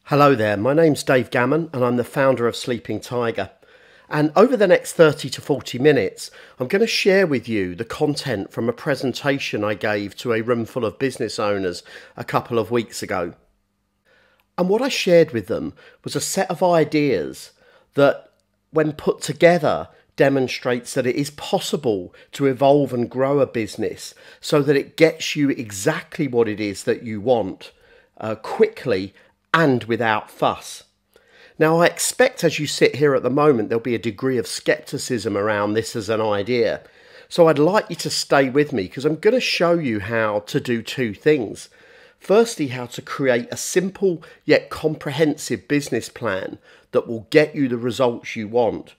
Hello there, my name's Dave Gammon and I'm the founder of Sleeping Tiger. And over the next 30 to 40 minutes, I'm going to share with you the content from a presentation I gave to a room full of business owners a couple of weeks ago. And what I shared with them was a set of ideas that, when put together, demonstrates that it is possible to evolve and grow a business so that it gets you exactly what it is that you want quickly and without fuss. Now, I expect as you sit here at the moment, there'll be a degree of skepticism around this as an idea. So I'd like you to stay with me because I'm going to show you how to do two things. Firstly, how to create a simple yet comprehensive business plan that will get you the results you want.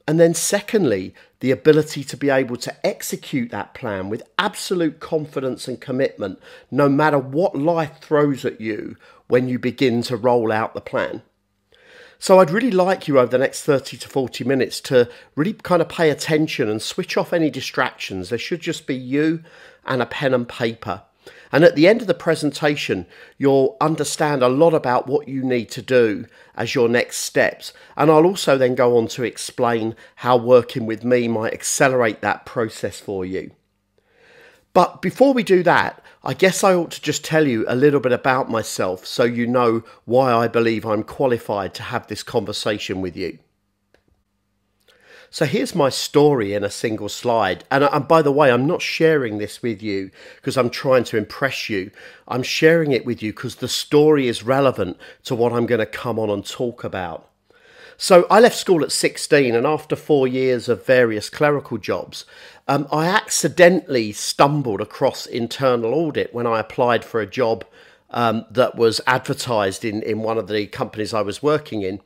And then secondly, the ability to be able to execute that plan with absolute confidence and commitment, no matter what life throws at you when you begin to roll out the plan. So I'd really like you over the next 30 to 40 minutes to really kind of pay attention and switch off any distractions. There should just be you and a pen and paper. And at the end of the presentation, you'll understand a lot about what you need to do as your next steps. And I'll also then go on to explain how working with me might accelerate that process for you. But before we do that, I guess I ought to just tell you a little bit about myself so you know why I believe I'm qualified to have this conversation with you. So here's my story in a single slide. And by the way, I'm not sharing this with you because I'm trying to impress you. I'm sharing it with you because the story is relevant to what I'm going to come on and talk about. So I left school at 16, and after 4 years of various clerical jobs, I accidentally stumbled across internal audit when I applied for a job that was advertised in one of the companies I was working in.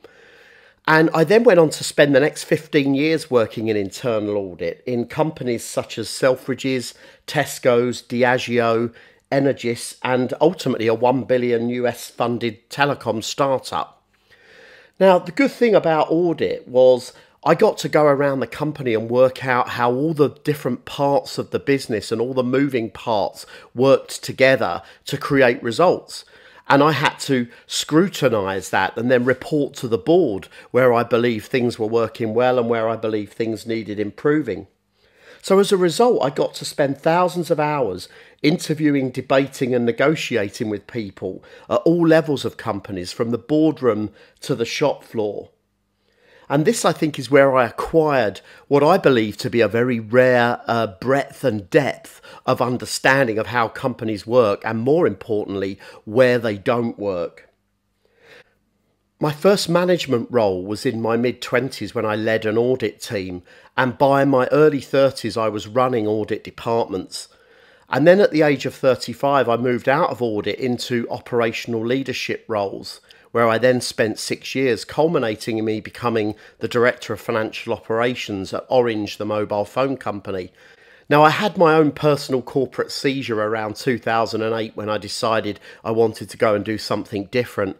And I then went on to spend the next 15 years working in internal audit in companies such as Selfridges, Tesco's, Diageo, Energis, and ultimately a $1 billion US funded telecom startup. Now, the good thing about audit was I got to go around the company and work out how all the different parts of the business and all the moving parts worked together to create results. And I had to scrutinise that and then report to the board where I believe things were working well and where I believe things needed improving. So as a result, I got to spend thousands of hours interviewing, debating and negotiating with people at all levels of companies, from the boardroom to the shop floor. And this, I think, is where I acquired what I believe to be a very rare breadth and depth of understanding of how companies work, and more importantly, where they don't work. My first management role was in my mid-20s when I led an audit team, and by my early 30s I was running audit departments. And then at the age of 35 I moved out of audit into operational leadership roles, where I then spent 6 years, culminating in me becoming the Director of Financial Operations at Orange, the mobile phone company. Now, I had my own personal corporate seizure around 2008 when I decided I wanted to go and do something different.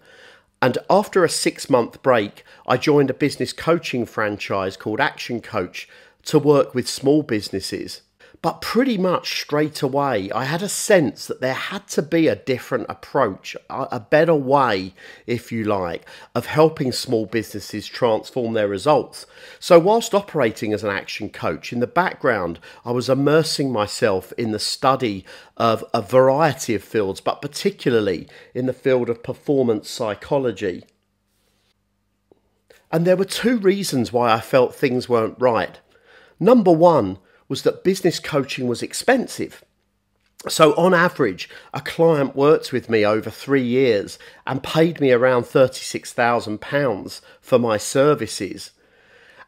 And after a 6-month break, I joined a business coaching franchise called Action Coach to work with small businesses. But pretty much straight away, I had a sense that there had to be a different approach, a better way, if you like, of helping small businesses transform their results. So whilst operating as an action coach, in the background, I was immersing myself in the study of a variety of fields, but particularly in the field of performance psychology. And there were two reasons why I felt things weren't right. Number one was that business coaching was expensive. So on average, a client worked with me over 3 years and paid me around £36,000 for my services.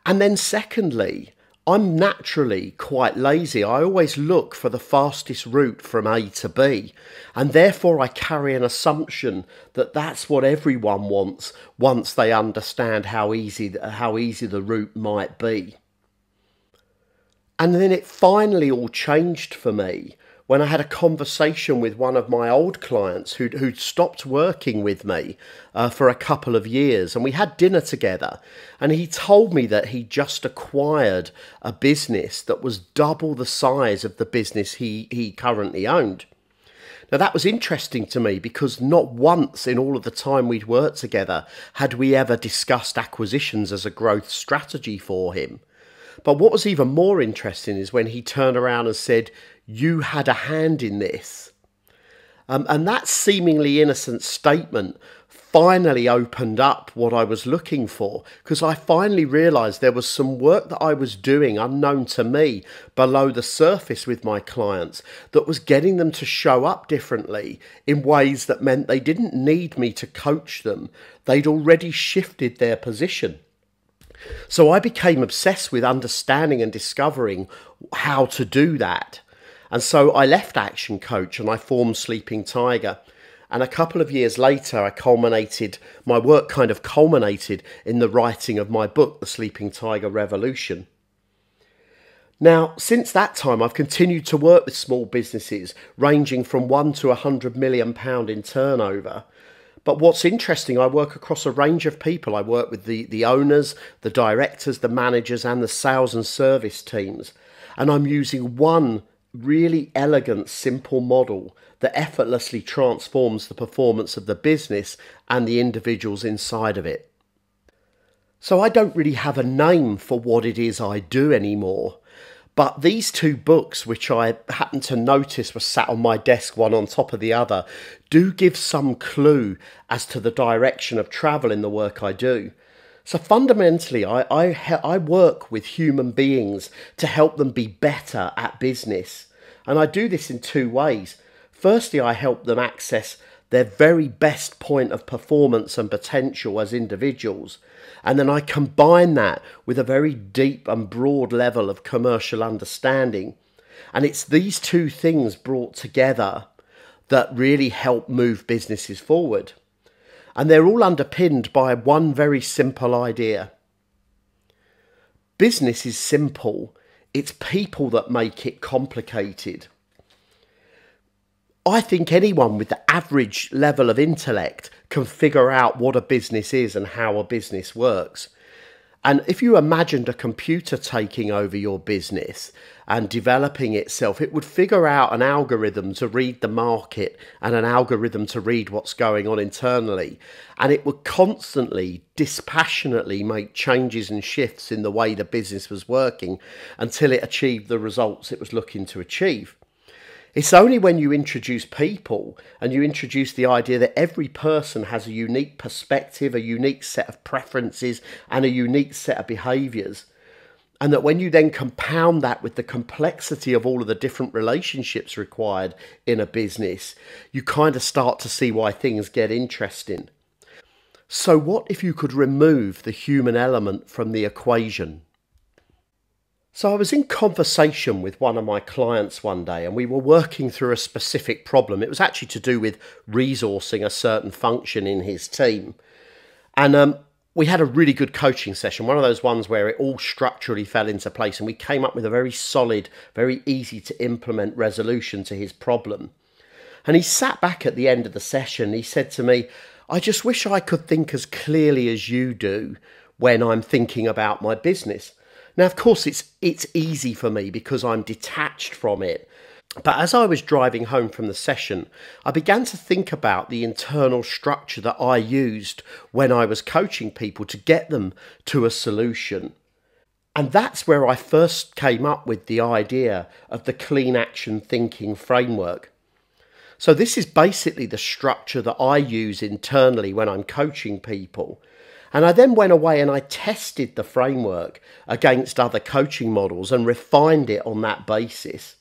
And then secondly, I'm naturally quite lazy. I always look for the fastest route from A to B, and therefore I carry an assumption that that's what everyone wants once they understand how easy the route might be. And then it finally all changed for me when I had a conversation with one of my old clients who'd stopped working with me for a couple of years, and we had dinner together, and he told me that he just acquired a business that was double the size of the business he currently owned. Now that was interesting to me because not once in all of the time we'd worked together had we ever discussed acquisitions as a growth strategy for him. But what was even more interesting is when he turned around and said, "You had a hand in this." And that seemingly innocent statement finally opened up what I was looking for, because I finally realised there was some work that I was doing unknown to me below the surface with my clients that was getting them to show up differently in ways that meant they didn't need me to coach them. They'd already shifted their position. So I became obsessed with understanding and discovering how to do that. And so I left Action Coach and I formed Sleeping Tiger. And a couple of years later, my work kind of culminated in the writing of my book, The Sleeping Tiger Revolution. Now, since that time, I've continued to work with small businesses ranging from £1 to £100 million in turnover. But what's interesting, I work across a range of people. I work with the owners, the directors, the managers, and the sales and service teams. And I'm using one really elegant, simple model that effortlessly transforms the performance of the business and the individuals inside of it. So I don't really have a name for what it is I do anymore. But these two books, which I happened to notice were sat on my desk one on top of the other, do give some clue as to the direction of travel in the work I do. So fundamentally, I work with human beings to help them be better at business. And I do this in two ways. Firstly, I help them access their very best point of performance and potential as individuals. And then I combine that with a very deep and broad level of commercial understanding. And it's these two things brought together that really help move businesses forward. And they're all underpinned by one very simple idea. Business is simple. It's people that make it complicated. I think anyone with the average level of intellect can figure out what a business is and how a business works. And if you imagined a computer taking over your business and developing itself, it would figure out an algorithm to read the market and an algorithm to read what's going on internally. And it would constantly, dispassionately make changes and shifts in the way the business was working until it achieved the results it was looking to achieve. It's only when you introduce people and you introduce the idea that every person has a unique perspective, a unique set of preferences and a unique set of behaviours, and that when you then compound that with the complexity of all of the different relationships required in a business, you kind of start to see why things get interesting. So what if you could remove the human element from the equation? So I was in conversation with one of my clients one day and we were working through a specific problem. It was actually to do with resourcing a certain function in his team. And we had a really good coaching session, one of those ones where it all structurally fell into place and we came up with a very solid, very easy to implement resolution to his problem. And he sat back at the end of the session. He said to me, "I just wish I could think as clearly as you do when I'm thinking about my business." Now, of course, it's easy for me because I'm detached from it. But as I was driving home from the session, I began to think about the internal structure that I used when I was coaching people to get them to a solution. And that's where I first came up with the idea of the CleanAction Thinking framework. So this is basically the structure that I use internally when I'm coaching people. And I then went away and I tested the framework against other coaching models and refined it on that basis.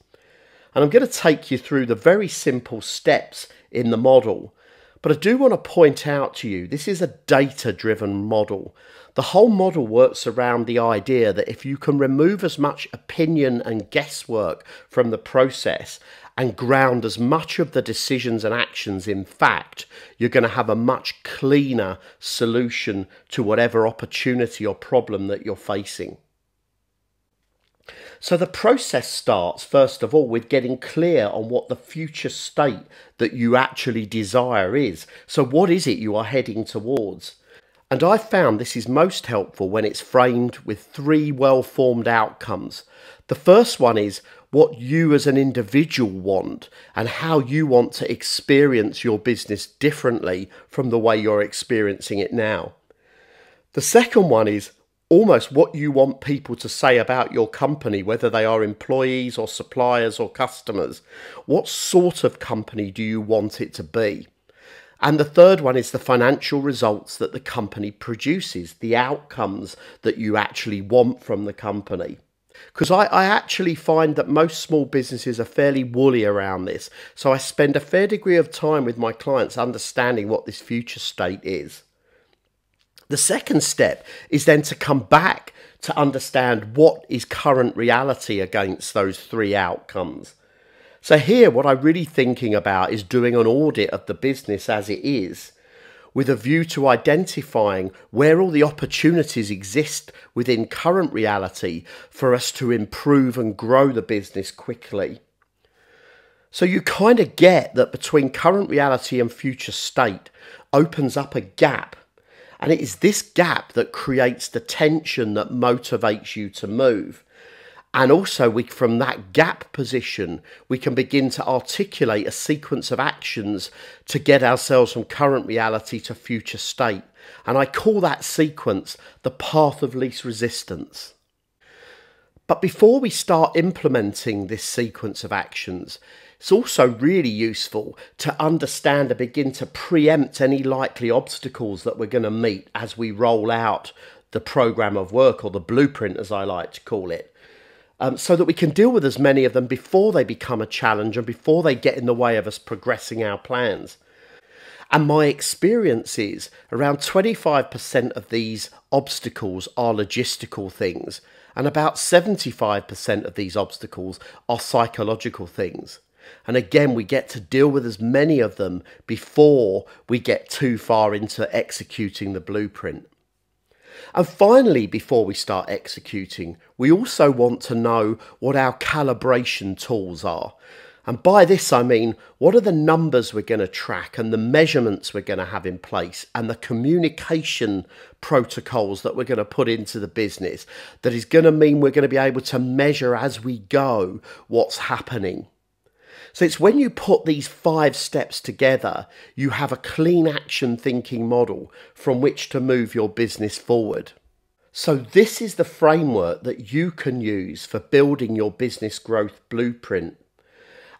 And I'm going to take you through the very simple steps in the model. But I do want to point out to you, this is a data-driven model. The whole model works around the idea that if you can remove as much opinion and guesswork from the process and ground as much of the decisions and actions in fact, you're going to have a much cleaner solution to whatever opportunity or problem that you're facing. So the process starts, first of all, with getting clear on what the future state that you actually desire is. So what is it you are heading towards? And I found this is most helpful when it's framed with three well-formed outcomes. The first one is, what you as an individual want and how you want to experience your business differently from the way you're experiencing it now. The second one is almost what you want people to say about your company, whether they are employees or suppliers or customers. What sort of company do you want it to be? And the third one is the financial results that the company produces, the outcomes that you actually want from the company. Because I actually find that most small businesses are fairly woolly around this. So I spend a fair degree of time with my clients understanding what this future state is. The second step is then to come back to understand what is current reality against those three outcomes. So here, what I'm really thinking about is doing an audit of the business as it is, with a view to identifying where all the opportunities exist within current reality for us to improve and grow the business quickly. So you kind of get that between current reality and future state opens up a gap. And it is this gap that creates the tension that motivates you to move. And also from that gap position, we can begin to articulate a sequence of actions to get ourselves from current reality to future state. And I call that sequence the path of least resistance. But before we start implementing this sequence of actions, it's also really useful to understand and begin to preempt any likely obstacles that we're going to meet as we roll out the program of work, or the blueprint as I like to call it. So that we can deal with as many of them before they become a challenge and before they get in the way of us progressing our plans. And my experience is around 25% of these obstacles are logistical things, and about 75% of these obstacles are psychological things. And again, we get to deal with as many of them before we get too far into executing the blueprint. And finally, before we start executing, we also want to know what our calibration tools are. And by this, I mean, what are the numbers we're going to track and the measurements we're going to have in place and the communication protocols that we're going to put into the business that is going to mean we're going to be able to measure as we go what's happening. So it's when you put these 5 steps together, you have a clean action thinking model from which to move your business forward. So this is the framework that you can use for building your business growth blueprint.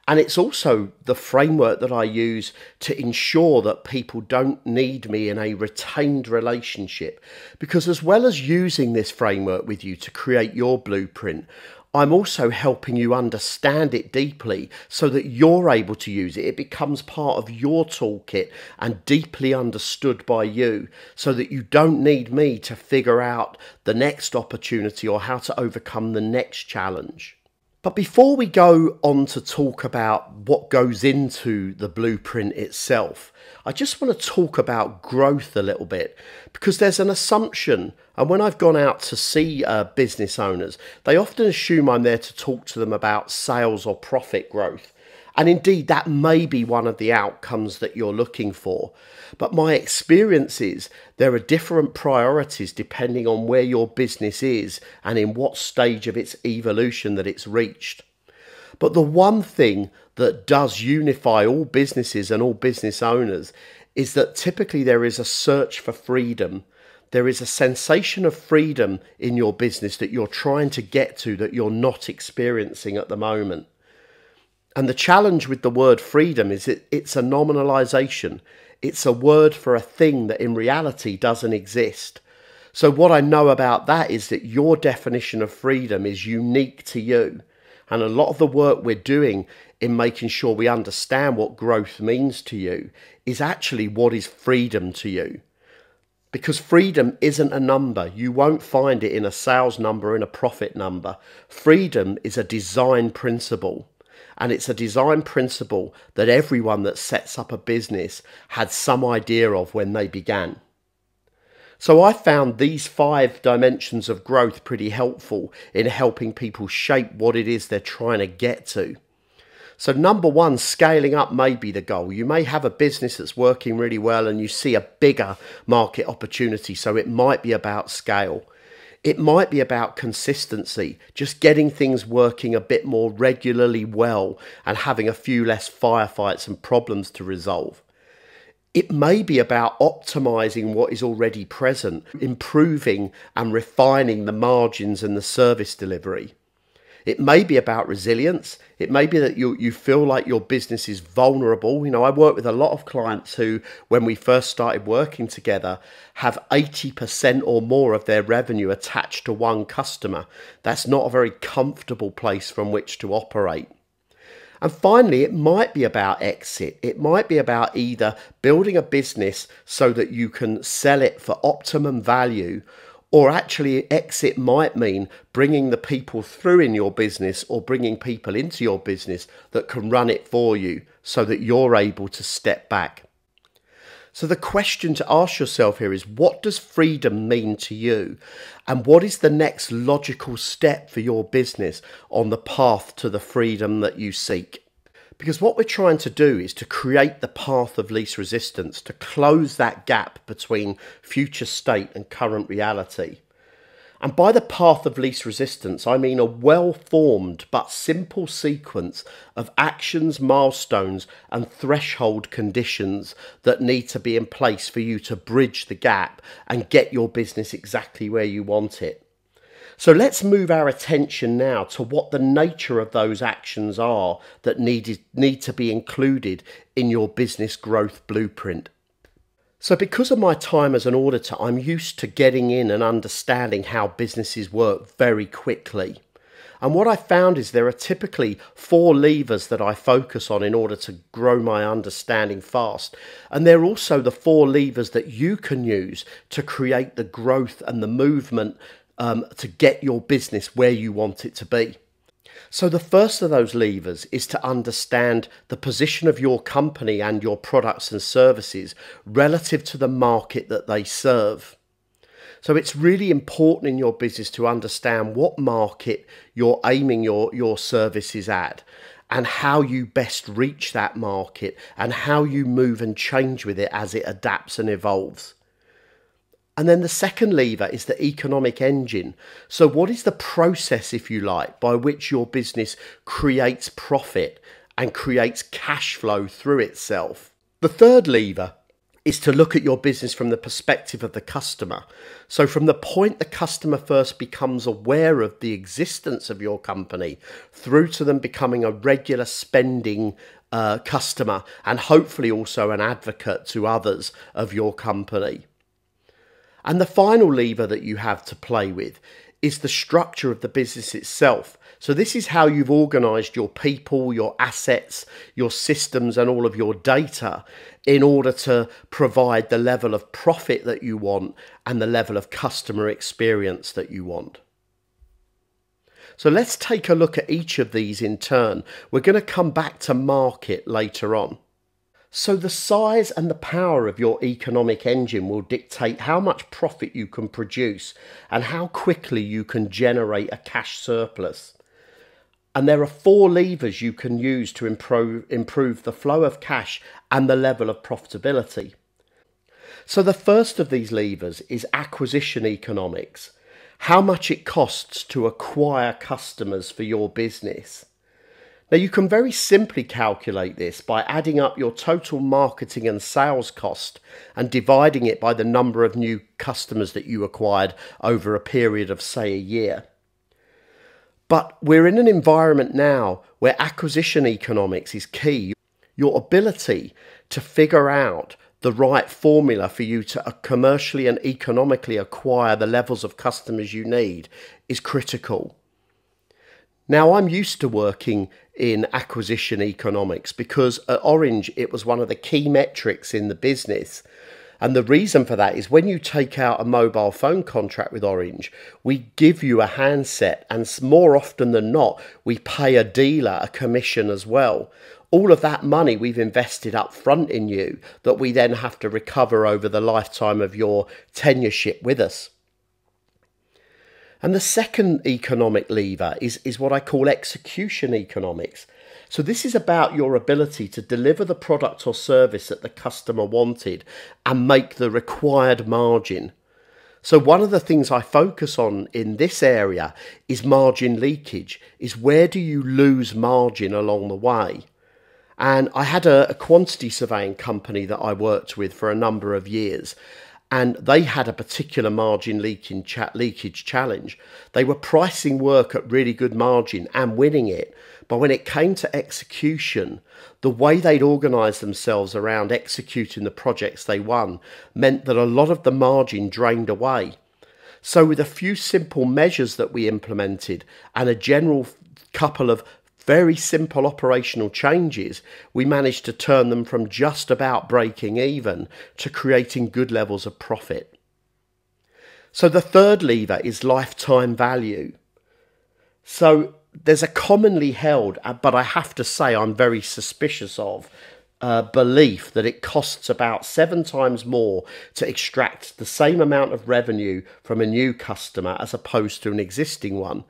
And it's also the framework that I use to ensure that people don't need me in a retained relationship. Because as well as using this framework with you to create your blueprint, I'm also helping you understand it deeply so that you're able to use it. It becomes part of your toolkit and deeply understood by you so that you don't need me to figure out the next opportunity or how to overcome the next challenge. But before we go on to talk about what goes into the blueprint itself, I just want to talk about growth a little bit, because there's an assumption, and when I've gone out to see business owners, they often assume I'm there to talk to them about sales or profit growth. And indeed, that may be one of the outcomes that you're looking for. But my experience is there are different priorities depending on where your business is and in what stage of its evolution that it's reached. But the one thing that does unify all businesses and all business owners is that typically there is a search for freedom. There is a sensation of freedom in your business that you're trying to get to that you're not experiencing at the moment. And the challenge with the word freedom is it's a nominalization. It's a word for a thing that in reality doesn't exist. So what I know about that is that your definition of freedom is unique to you. And a lot of the work we're doing in making sure we understand what growth means to you is actually what is freedom to you. Because freedom isn't a number. You won't find it in a sales number, in a profit number. Freedom is a design principle. And it's a design principle that everyone that sets up a business had some idea of when they began. So I found these 5 dimensions of growth pretty helpful in helping people shape what it is they're trying to get to. So number 1, scaling up may be the goal. You may have a business that's working really well and you see a bigger market opportunity, so it might be about scale. It might be about consistency, just getting things working a bit more regularly well and having a few less firefights and problems to resolve. It may be about optimizing what is already present, improving and refining the margins and the service delivery. It may be about resilience. It may be that you feel like your business is vulnerable. I work with a lot of clients who, when we first started working together, have 80% or more of their revenue attached to one customer. That's not a very comfortable place from which to operate. And finally, it might be about exit. It might be about either building a business so that you can sell it for optimum value, or actually exit might mean bringing the people through in your business or bringing people into your business that can run it for you so that you're able to step back. So the question to ask yourself here is, what does freedom mean to you? And what is the next logical step for your business on the path to the freedom that you seek? Because what we're trying to do is to create the path of least resistance, to close that gap between future state and current reality. And by the path of least resistance, I mean a well-formed but simple sequence of actions, milestones, and threshold conditions that need to be in place for you to bridge the gap and get your business exactly where you want it. So let's move our attention now to what the nature of those actions are that need to be included in your business growth blueprint. So because of my time as an auditor, I'm used to getting in and understanding how businesses work very quickly. And what I found is there are typically 4 levers that I focus on in order to grow my understanding fast. And they're also the 4 levers that you can use to create the growth and the movement to get your business where you want it to be. So the first of those levers is to understand the position of your company and your products and services relative to the market that they serve. So it's really important in your business to understand what market you're aiming your services at, and how you best reach that market and how you move and change with it as it adapts and evolves. And then the second lever is the economic engine. So what is the process, if you like, by which your business creates profit and creates cash flow through itself? The third lever is to look at your business from the perspective of the customer. So from the point the customer first becomes aware of the existence of your company through to them becoming a regular spending customer, and hopefully also an advocate to others of your company. And the final lever that you have to play with is the structure of the business itself. So this is how you've organised your people, your assets, your systems and all of your data in order to provide the level of profit that you want and the level of customer experience that you want. So let's take a look at each of these in turn. We're going to come back to market later on. So the size and the power of your economic engine will dictate how much profit you can produce and how quickly you can generate a cash surplus. And there are 4 levers you can use to improve the flow of cash and the level of profitability. So the first of these levers is acquisition economics. How much it costs to acquire customers for your business. Now you can very simply calculate this by adding up your total marketing and sales cost and dividing it by the number of new customers that you acquired over a period of, say, a year. But we're in an environment now where acquisition economics is key. Your ability to figure out the right formula for you to commercially and economically acquire the levels of customers you need is critical. Now, I'm used to working in acquisition economics because at Orange, it was one of the key metrics in the business. And the reason for that is when you take out a mobile phone contract with Orange, we give you a handset, and more often than not, we pay a dealer a commission as well. All of that money we've invested up front in you that we then have to recover over the lifetime of your tenureship with us. And the second economic lever is what I call execution economics. So this is about your ability to deliver the product or service that the customer wanted and make the required margin. So one of the things I focus on in this area is margin leakage, is where do you lose margin along the way? And I had a quantity surveying company that I worked with for a number of years, and they had a particular margin leakage challenge. They were pricing work at really good margin and winning it, but when it came to execution, the way they'd organised themselves around executing the projects they won meant that a lot of the margin drained away. So with a few simple measures that we implemented and a general couple of very simple operational changes, we managed to turn them from just about breaking even to creating good levels of profit. So the third lever is lifetime value. So there's a commonly held, but I have to say I'm very suspicious of, belief that it costs about 7 times more to extract the same amount of revenue from a new customer as opposed to an existing one.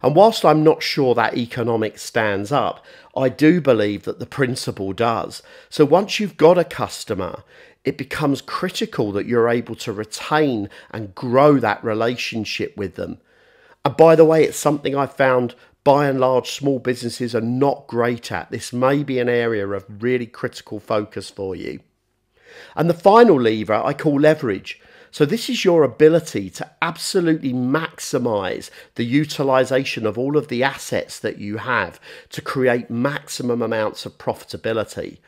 And whilst I'm not sure that economics stands up, I do believe that the principle does. So once you've got a customer, it becomes critical that you're able to retain and grow that relationship with them. And by the way, it's something I found by and large small businesses are not great at. This may be an area of really critical focus for you. And the final lever I call leverage. So this is your ability to absolutely maximize the utilization of all of the assets that you have to create maximum amounts of profitability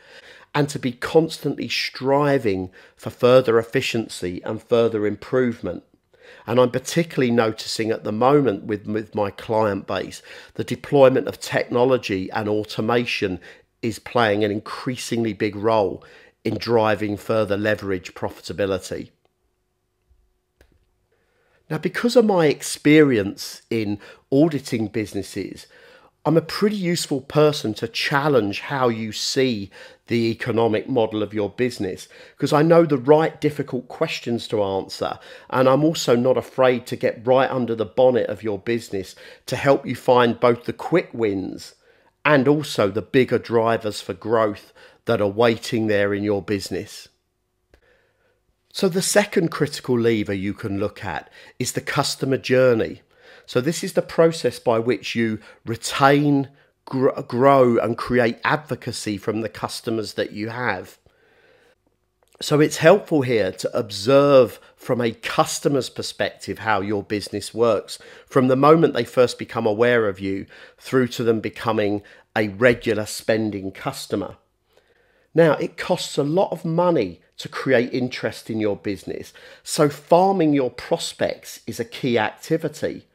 and to be constantly striving for further efficiency and further improvement. And I'm particularly noticing at the moment with my client base, the deployment of technology and automation is playing an increasingly big role in driving further leverage profitability. Now, because of my experience in auditing businesses, I'm a pretty useful person to challenge how you see the economic model of your business, because I know the right difficult questions to answer, and I'm also not afraid to get right under the bonnet of your business to help you find both the quick wins and also the bigger drivers for growth that are waiting there in your business. So the second critical lever you can look at is the customer journey. So this is the process by which you retain, grow and create advocacy from the customers that you have. So it's helpful here to observe from a customer's perspective how your business works, from the moment they first become aware of you through to them becoming a regular spending customer. Now, it costs a lot of money to create interest in your business, so farming your prospects is a key activity.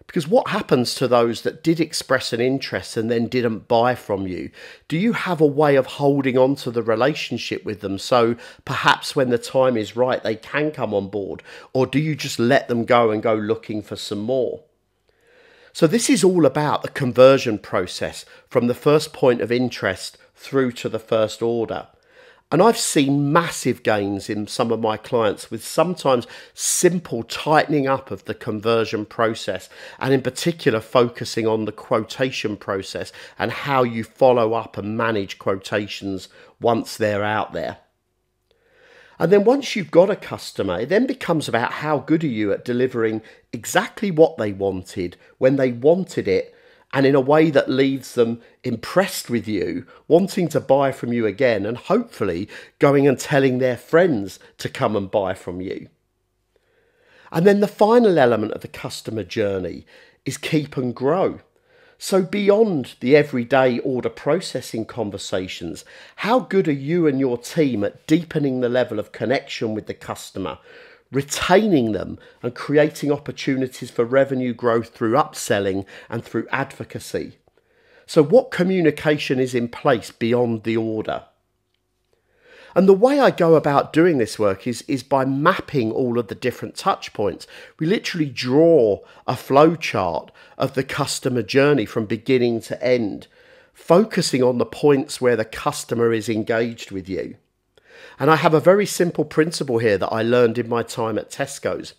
Because what happens to those that did express an interest and then didn't buy from you? Do you have a way of holding on to the relationship with them so perhaps when the time is right they can come on board? Or do you just let them go and go looking for some more? So this is all about the conversion process from the first point of interest through to the first order. And I've seen massive gains in some of my clients with sometimes simple tightening up of the conversion process, and in particular focusing on the quotation process and how you follow up and manage quotations once they're out there. And then once you've got a customer, it then becomes about how good are you at delivering exactly what they wanted when they wanted it, and in a way that leaves them impressed with you, wanting to buy from you again, and hopefully going and telling their friends to come and buy from you. And then the final element of the customer journey is keep and grow. So beyond the everyday order processing conversations, how good are you and your team at deepening the level of connection with the customer, retaining them and creating opportunities for revenue growth through upselling and through advocacy? So what communication is in place beyond the order? And the way I go about doing this work is by mapping all of the different touch points. We literally draw a flow chart of the customer journey from beginning to end, focusing on the points where the customer is engaged with you. And I have a very simple principle here that I learned in my time at Tesco's.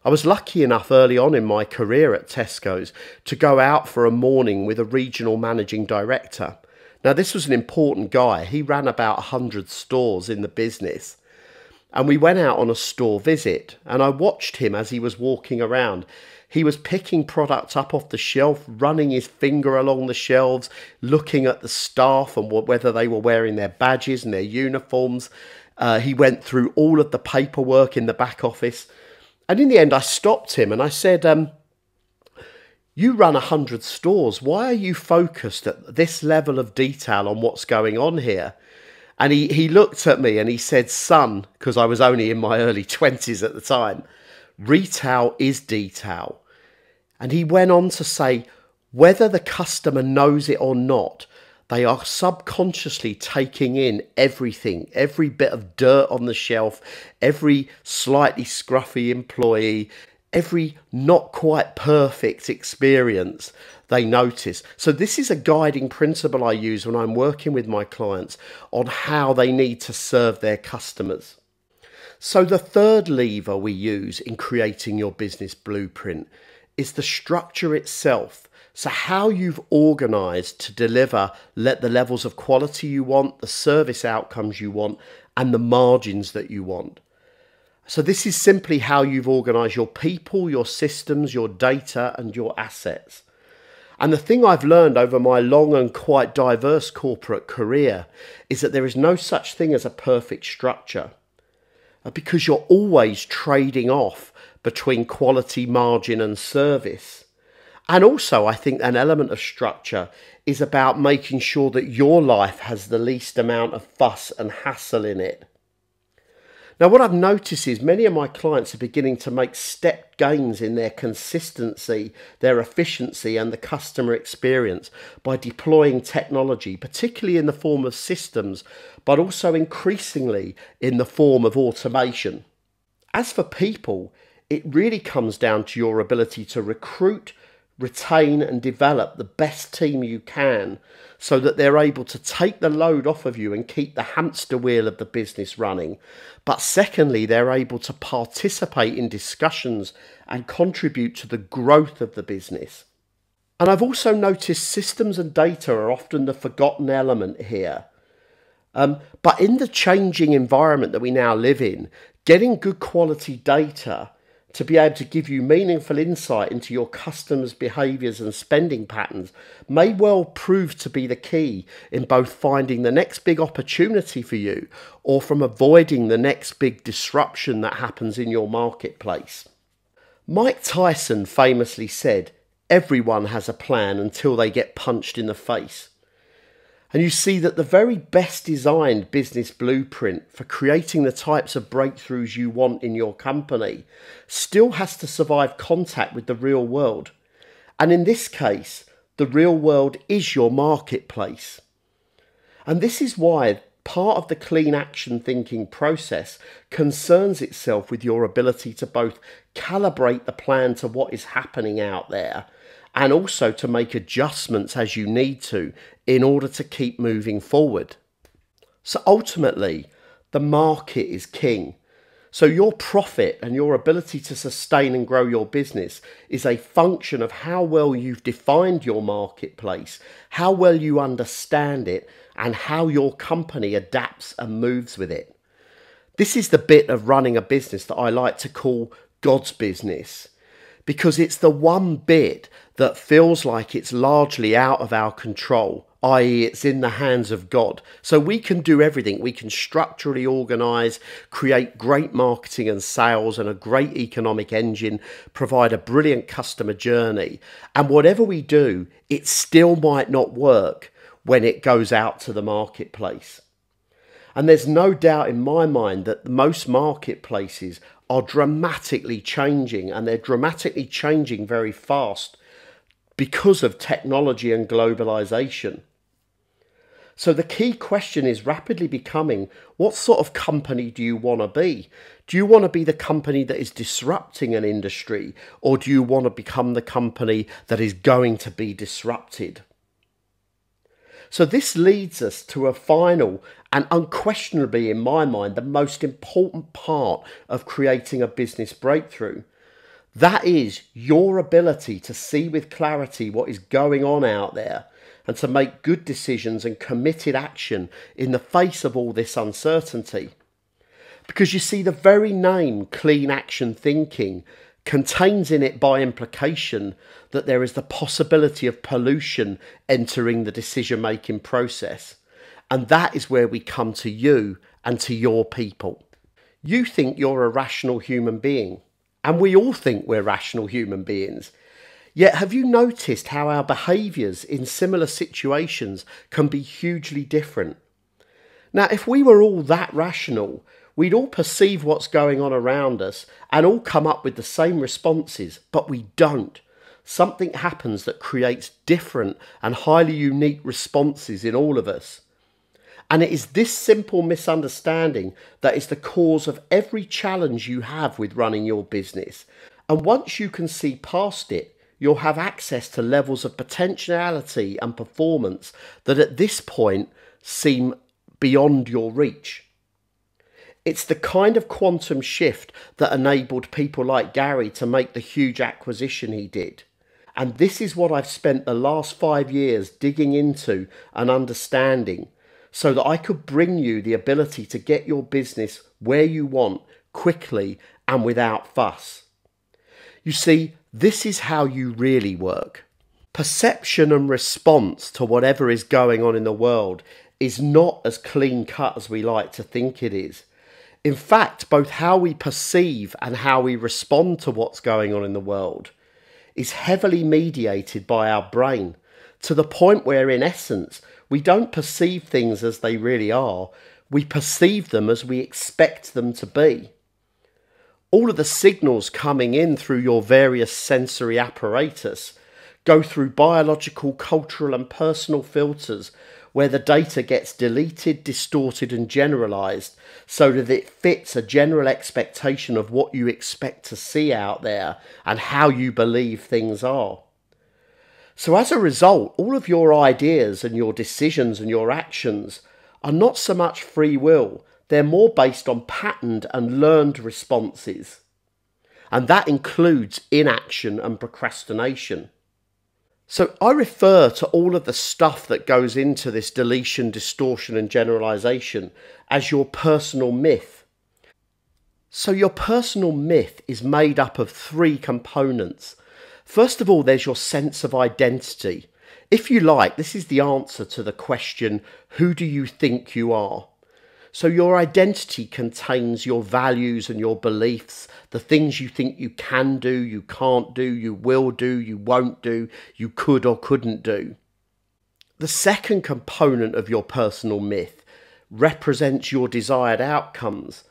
I was lucky enough early on in my career at Tesco's to go out for a morning with a regional managing director. Now, this was an important guy. He ran about 100 stores in the business. and we went out on a store visit, and I watched him as he was walking around. He was picking products up off the shelf, running his finger along the shelves, looking at the staff and whether they were wearing their badges and their uniforms. He went through all of the paperwork in the back office. And in the end, I stopped him and I said, you run 100 stores. Why are you focused at this level of detail on what's going on here? And he looked at me and he said, son, because I was only in my early 20s at the time, retail is detail. And he went on to say, whether the customer knows it or not, they are subconsciously taking in everything, every bit of dirt on the shelf, every slightly scruffy employee, every not quite perfect experience they notice. So this is a guiding principle I use when I'm working with my clients on how they need to serve their customers. So the third lever we use in creating your business blueprint is the structure itself. So how you've organised to deliver the levels of quality you want, the service outcomes you want, and the margins that you want. So this is simply how you've organised your people, your systems, your data, and your assets. And the thing I've learned over my long and quite diverse corporate career is that there is no such thing as a perfect structure, because you're always trading off between quality, margin, and service. And also, I think an element of structure is about making sure that your life has the least amount of fuss and hassle in it. Now, what I've noticed is many of my clients are beginning to make step gains in their consistency, their efficiency, and the customer experience by deploying technology, particularly in the form of systems, but also increasingly in the form of automation. As for people, it really comes down to your ability to recruit, retain, and develop the best team you can so that they're able to take the load off of you and keep the hamster wheel of the business running. But secondly, they're able to participate in discussions and contribute to the growth of the business. And I've also noticed systems and data are often the forgotten element here. But in the changing environment that we now live in, getting good quality data to be able to give you meaningful insight into your customers' behaviours and spending patterns may well prove to be the key in both finding the next big opportunity for you or from avoiding the next big disruption that happens in your marketplace. Mike Tyson famously said, everyone has a plan until they get punched in the face. And you see that the very best designed business blueprint for creating the types of breakthroughs you want in your company still has to survive contact with the real world. And in this case, the real world is your marketplace. And this is why part of the CleanAction thinking process concerns itself with your ability to both calibrate the plan to what is happening out there and also to make adjustments as you need to in order to keep moving forward. So ultimately, the market is king. So your profit and your ability to sustain and grow your business is a function of how well you've defined your marketplace, how well you understand it, and how your company adapts and moves with it. This is the bit of running a business that I like to call God's business, because it's the one bit that feels like it's largely out of our control, i.e. it's in the hands of God. So we can do everything. We can structurally organise, create great marketing and sales and a great economic engine, provide a brilliant customer journey. And whatever we do, it still might not work when it goes out to the marketplace. And there's no doubt in my mind that most marketplaces are dramatically changing, and they're dramatically changing very fast because of technology and globalization. So the key question is rapidly becoming, what sort of company do you want to be? Do you want to be the company that is disrupting an industry, or do you want to become the company that is going to be disrupted? So this leads us to a final and unquestionably, in my mind, the most important part of creating a business breakthrough. That is your ability to see with clarity what is going on out there and to make good decisions and committed action in the face of all this uncertainty. Because you see, the very name Clean Action Thinking contains in it by implication that there is the possibility of pollution entering the decision-making process. And that is where we come to you and to your people. You think you're a rational human being, and we all think we're rational human beings. Yet have you noticed how our behaviours in similar situations can be hugely different? Now, if we were all that rational, we'd all perceive what's going on around us and all come up with the same responses, but we don't. Something happens that creates different and highly unique responses in all of us. And it is this simple misunderstanding that is the cause of every challenge you have with running your business. And once you can see past it, you'll have access to levels of potentiality and performance that at this point seem beyond your reach. It's the kind of quantum shift that enabled people like Gary to make the huge acquisition he did. And this is what I've spent the last 5 years digging into and understanding, so that I could bring you the ability to get your business where you want quickly and without fuss. You see, this is how you really work. Perception and response to whatever is going on in the world is not as clean cut as we like to think it is. In fact, both how we perceive and how we respond to what's going on in the world is heavily mediated by our brain, to the point where, in essence, we don't perceive things as they really are. We perceive them as we expect them to be. All of the signals coming in through your various sensory apparatus go through biological, cultural and personal filters, where the data gets deleted, distorted and generalised so that it fits a general expectation of what you expect to see out there and how you believe things are. So as a result, all of your ideas and your decisions and your actions are not so much free will, they're more based on patterned and learned responses. And that includes inaction and procrastination. So I refer to all of the stuff that goes into this deletion, distortion and generalisation as your personal myth. So your personal myth is made up of 3 components. First of all, there's your sense of identity. If you like, this is the answer to the question, who do you think you are? So your identity contains your values and your beliefs, the things you think you can do, you can't do, you will do, you won't do, you could or couldn't do. The second component of your personal myth represents your desired outcomes.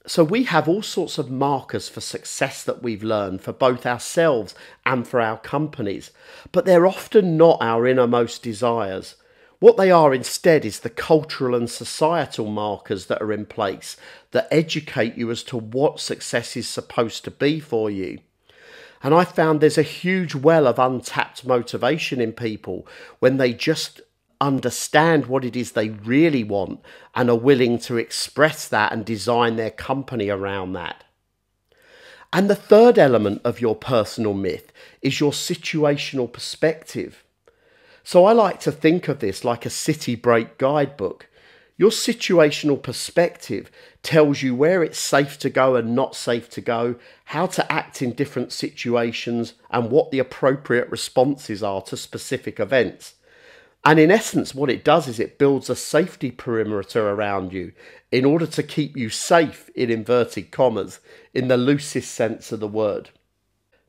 So we have all sorts of markers for success that we've learned for both ourselves and for our companies, but they're often not our innermost desires. What they are instead is the cultural and societal markers that are in place that educate you as to what success is supposed to be for you. And I found there's a huge well of untapped motivation in people when they just understand what it is they really want and are willing to express that and design their company around that. And the third element of your personal myth is your situational perspective. So I like to think of this like a city break guidebook. Your situational perspective tells you where it's safe to go and not safe to go, how to act in different situations, and what the appropriate responses are to specific events. And in essence, what it does is it builds a safety perimeter around you in order to keep you safe, in inverted commas, in the loosest sense of the word.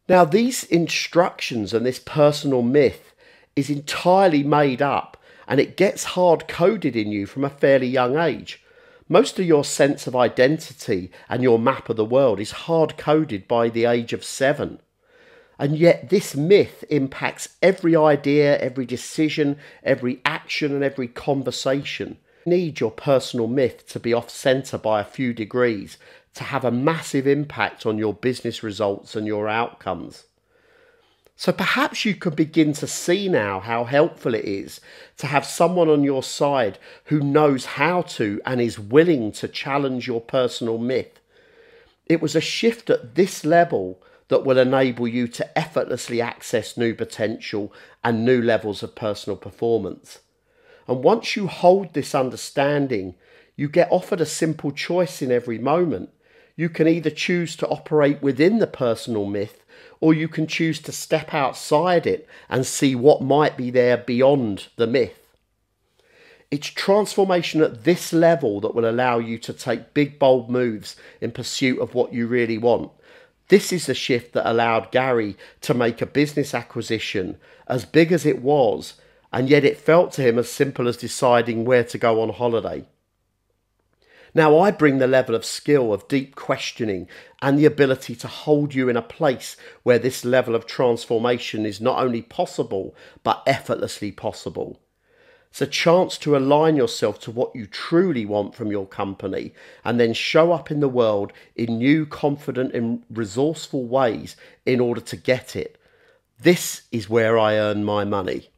Now, these instructions and this personal myth is entirely made up, and it gets hard-coded in you from a fairly young age. Most of your sense of identity and your map of the world is hard-coded by the age of 7. And yet this myth impacts every idea, every decision, every action and every conversation. You need your personal myth to be off-centre by a few degrees to have a massive impact on your business results and your outcomes. So perhaps you can begin to see now how helpful it is to have someone on your side who knows how to and is willing to challenge your personal myth. It was a shift at this level that will enable you to effortlessly access new potential and new levels of personal performance. And once you hold this understanding, You get offered a simple choice in every moment. You can either choose to operate within the personal myth, or you can choose to step outside it and see what might be there beyond the myth. It's transformation at this level that will allow you to take big, bold moves in pursuit of what you really want. This is the shift that allowed Gary to make a business acquisition as big as it was, and yet it felt to him as simple as deciding where to go on holiday. Now, I bring the level of skill of deep questioning and the ability to hold you in a place where this level of transformation is not only possible, but effortlessly possible. It's a chance to align yourself to what you truly want from your company and then show up in the world in new, confident and resourceful ways in order to get it. This is where I earn my money.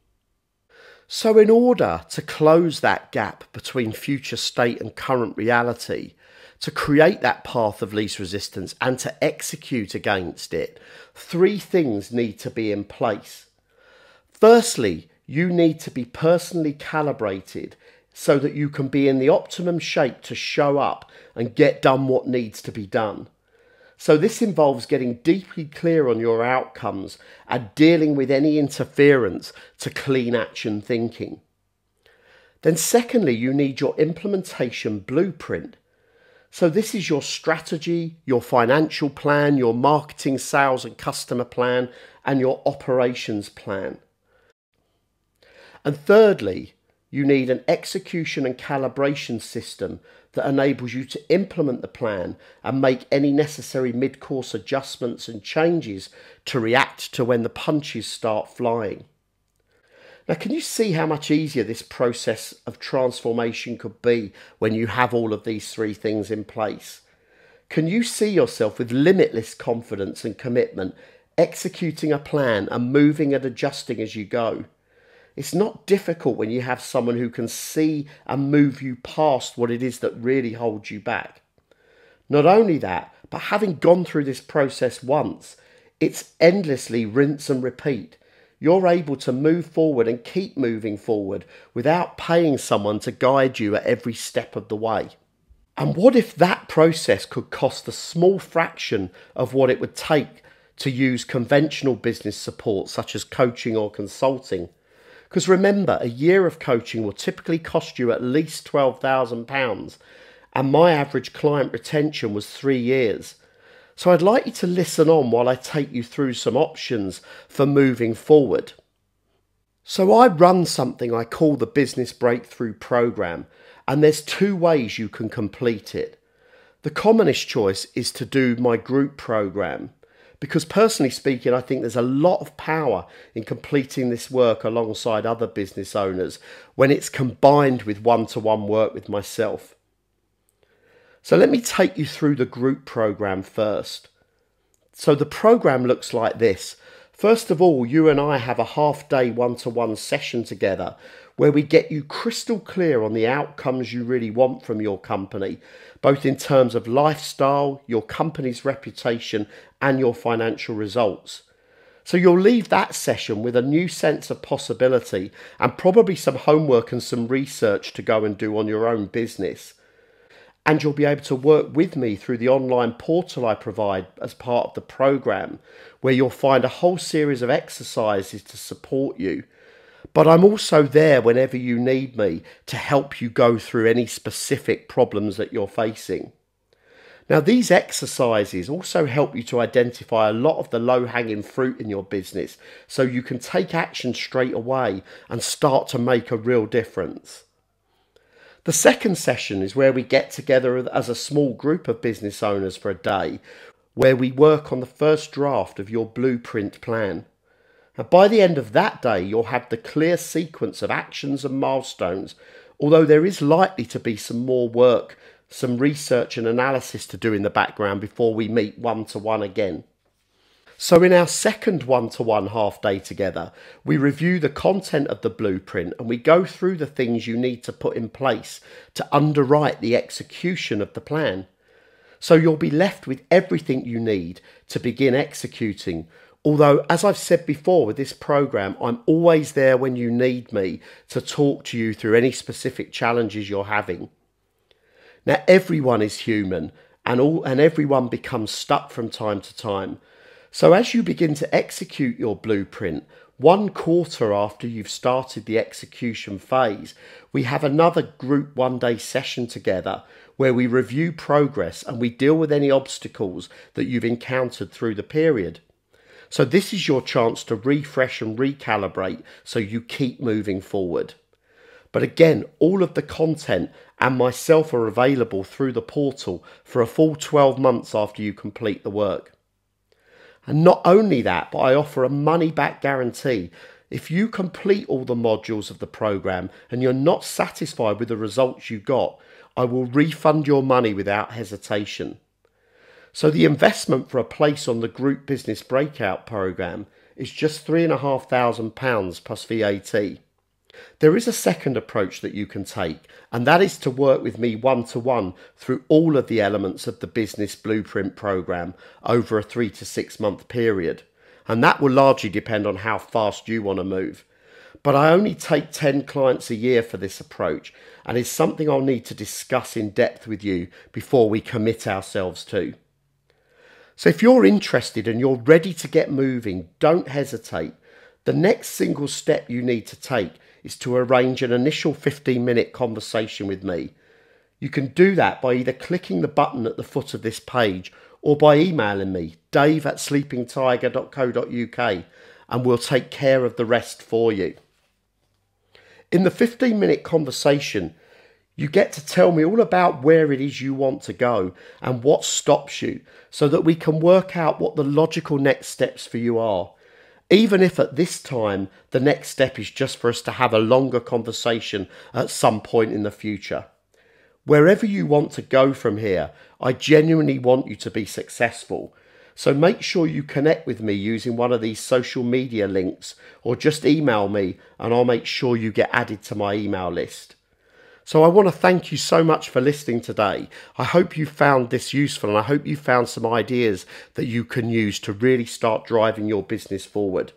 So in order to close that gap between future state and current reality, to create that path of least resistance and to execute against it, 3 things need to be in place. Firstly, you need to be personally calibrated so that you can be in the optimum shape to show up and get done what needs to be done. So this involves getting deeply clear on your outcomes and dealing with any interference to clean action thinking. Then secondly, you need your implementation blueprint. So this is your strategy, your financial plan, your marketing, sales and customer plan, and your operations plan. And thirdly, you need an execution and calibration system that enables you to implement the plan and make any necessary mid-course adjustments and changes to react to when the punches start flying. Now, can you see how much easier this process of transformation could be when you have all of these 3 things in place? Can you see yourself with limitless confidence and commitment, executing a plan and moving and adjusting as you go? It's not difficult when you have someone who can see and move you past what it is that really holds you back. Not only that, but having gone through this process once, it's endlessly rinse and repeat. You're able to move forward and keep moving forward without paying someone to guide you at every step of the way. And what if that process could cost a small fraction of what it would take to use conventional business support such as coaching or consulting? Because remember, a year of coaching will typically cost you at least £12,000, and my average client retention was 3 years. So I'd like you to listen on while I take you through some options for moving forward. So I run something I call the Business Breakthrough Program, and there's 2 ways you can complete it. The commonest choice is to do my group program, because personally speaking, I think there's a lot of power in completing this work alongside other business owners when it's combined with one-to-one work with myself. So let me take you through the group program first. So the program looks like this. First of all, you and I have a half-day one-to-one session together where we get you crystal clear on the outcomes you really want from your company, both in terms of lifestyle, your company's reputation, and your financial results. So you'll leave that session with a new sense of possibility and probably some homework and some research to go and do on your own business. And you'll be able to work with me through the online portal I provide as part of the program, where you'll find a whole series of exercises to support you. But I'm also there whenever you need me to help you go through any specific problems that you're facing. Now, these exercises also help you to identify a lot of the low-hanging fruit in your business so you can take action straight away and start to make a real difference. The second session is where we get together as a small group of business owners for a day, where we work on the first draft of your blueprint plan. And by the end of that day, you'll have the clear sequence of actions and milestones, although there is likely to be some more work, some research and analysis to do in the background before we meet one-to-one again. So in our second one-to-one half day together, we review the content of the blueprint and we go through the things you need to put in place to underwrite the execution of the plan. So you'll be left with everything you need to begin executing. Although, as I've said before with this program, I'm always there when you need me to talk to you through any specific challenges you're having. Now, everyone is human, and everyone becomes stuck from time to time. So as you begin to execute your blueprint, 1 quarter after you've started the execution phase, we have another group 1 day session together where we review progress and we deal with any obstacles that you've encountered through the period. So this is your chance to refresh and recalibrate so you keep moving forward. But again, all of the content and myself are available through the portal for a full 12 months after you complete the work. And not only that, but I offer a money-back guarantee. If you complete all the modules of the program and you're not satisfied with the results you got, I will refund your money without hesitation. So the investment for a place on the Group Business Breakout program is just £3,500 plus VAT. There is a second approach that you can take, and that is to work with me one-to-one through all of the elements of the Business Blueprint program over a 3 to 6 month period. And that will largely depend on how fast you want to move. But I only take 10 clients a year for this approach, and it's something I'll need to discuss in depth with you before we commit ourselves to. So if you're interested and you're ready to get moving, don't hesitate. The next single step you need to take is to arrange an initial 15-minute conversation with me. You can do that by either clicking the button at the foot of this page or by emailing me, dave@sleepingtiger.co.uk, and we'll take care of the rest for you. In the 15-minute conversation, you get to tell me all about where it is you want to go and what stops you so that we can work out what the logical next steps for you are. Even if at this time, the next step is just for us to have a longer conversation at some point in the future. Wherever you want to go from here, I genuinely want you to be successful. So make sure you connect with me using one of these social media links or just email me and I'll make sure you get added to my email list. So I want to thank you so much for listening today. I hope you found this useful and I hope you found some ideas that you can use to really start driving your business forward.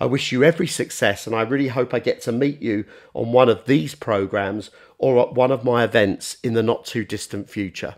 I wish you every success and I really hope I get to meet you on one of these programs or at one of my events in the not too distant future.